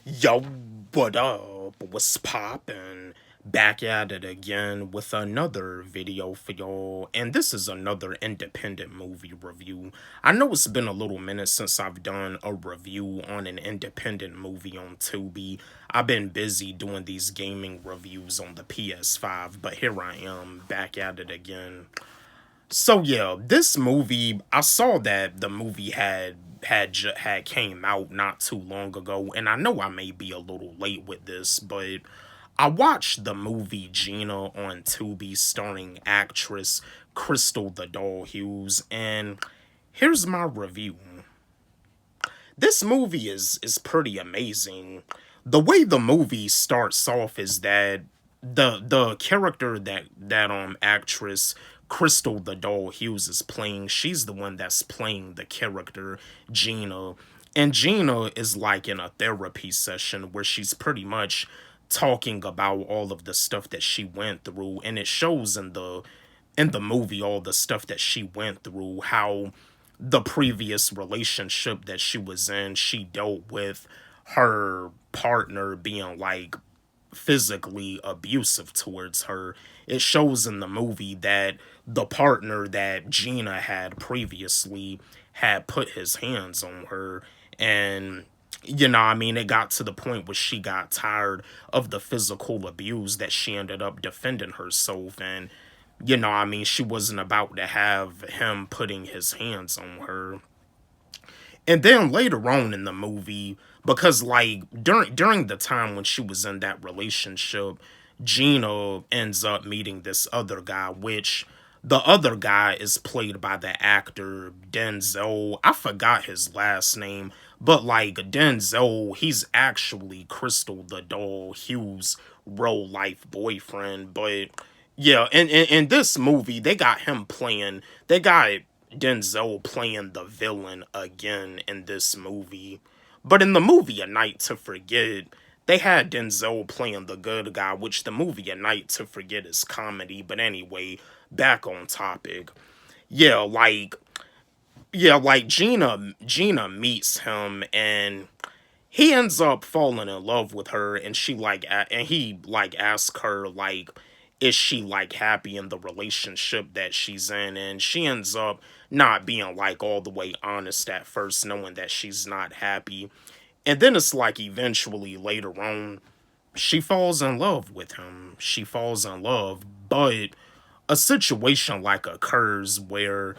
Yo, what up? What's poppin'? Back at it again with another video for y'all, and this is another independent movie review. I know it's been a little minute since I've done a review on an independent movie on Tubi. I've been busy doing these gaming reviews on the PS5, but here I am, back at it again. So yeah, this movie, I saw that the movie had came out not too long ago, and I know I may be a little late with this, but I watched the movie Gina on Tubi starring actress Crystal the Doll Hughes, and here's my review. This movie is pretty amazing. The way the movie starts off is that the character that actress Crystal the Doll Hughes is playing, she's the one that's playing the character Gina. And Gina is like in a therapy session where she's pretty much talking about all of the stuff that she went through, and it shows in the movie all the stuff that she went through, how the previous relationship that she was in, she dealt with her partner being like physically abusive towards her. It shows in the movie that the partner that Gina had previously had put his hands on her, and I mean, it got to the point where she got tired of the physical abuse that she ended up defending herself, and I mean, she wasn't about to have him putting his hands on her. And then later on in the movie, because like during the time when she was in that relationship, Gina ends up meeting this other guy, which the other guy is played by the actor Denzel. I forgot his last name, but like Denzel, he's actually Crystal the Doll Hughes' real life boyfriend. But yeah, in this movie, they got Denzel playing the villain again in this movie. But in the movie A Night to Forget, they had Denzel playing the good guy, which the movie A Night to Forget is comedy. But anyway, back on topic. Yeah, like like Gina meets him, and he ends up falling in love with her, and he like asks her like, is she like happy in the relationship that she's in, and she ends up not being like all the way honest at first, knowing that she's not happy. And then it's like eventually later on, she falls in love with him. She falls in love, but a situation like occurs where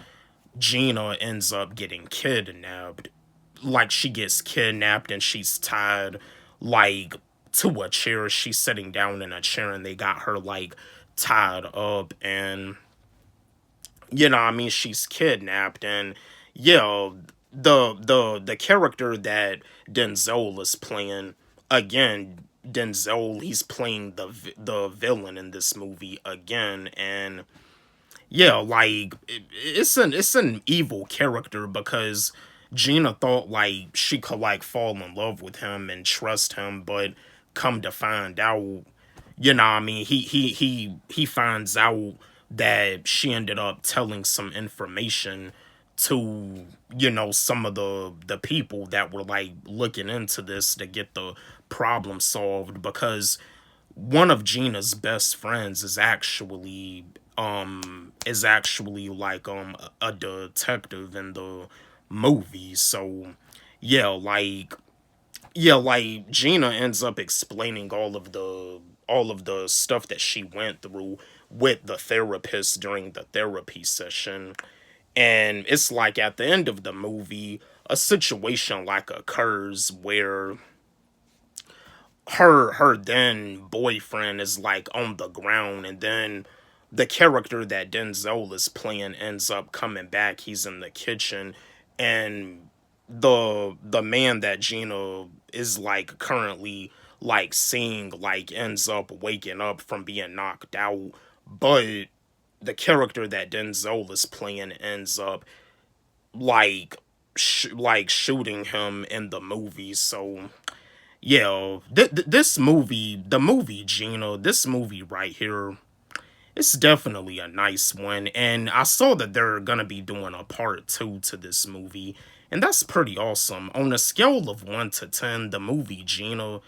Gina ends up getting kidnapped. Like, she gets kidnapped and she's tied like to a chair. She's sitting down in a chair, and they got her like tied up, and I mean, she's kidnapped. And yeah, the character that Denzel is playing, again, Denzel, he's playing the villain in this movie again. And yeah, like it's an evil character, because Gina thought like she could like fall in love with him and trust him, but come to find out, I mean, he finds out that she ended up telling some information to, some of the people that were like looking into this to get the problem solved, because one of Gina's best friends is actually like a detective in the movie. So yeah, like Gina ends up explaining all of the stuff that she went through with the therapist during the therapy session. And it's like at the end of the movie, a situation like occurs where her then boyfriend is like on the ground, and then the character that Denzel is playing ends up coming back. He's in the kitchen, and the man that Gina is like currently like seeing like ends up waking up from being knocked out, but the character that Denzel is playing ends up like like shooting him in the movie. So yeah, this movie, the movie Gina, this movie right here, it's definitely a nice one. And I saw that they're gonna be doing a part two to this movie. And that's pretty awesome. On a scale of 1 to 10, the movie Gina,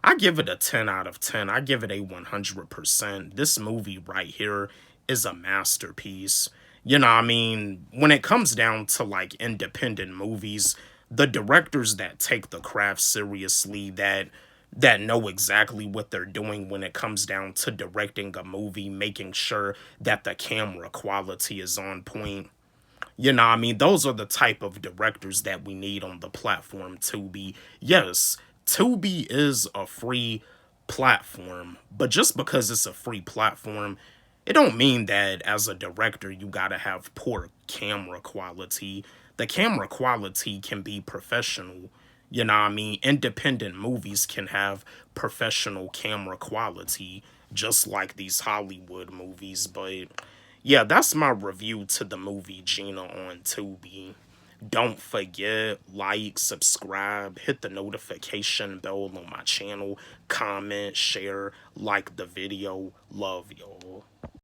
I give it a 10 out of 10. I give it a 100%. This movie right here is a masterpiece. You know, what I mean, when it comes down to like independent movies, the directors that take the craft seriously, that know exactly what they're doing when it comes down to directing a movie, making sure that the camera quality is on point. You know, what I mean, those are the type of directors that we need on the platform Tubi. Yes, Tubi is a free platform, but just because it's a free platform, it don't mean that as a director you gotta have poor camera quality. The camera quality can be professional. You know what I mean? Independent movies can have professional camera quality, just like these Hollywood movies, but yeah, that's my review to the movie Gina on Tubi. Don't forget, like, subscribe, hit the notification bell on my channel, comment, share, like the video. Love y'all.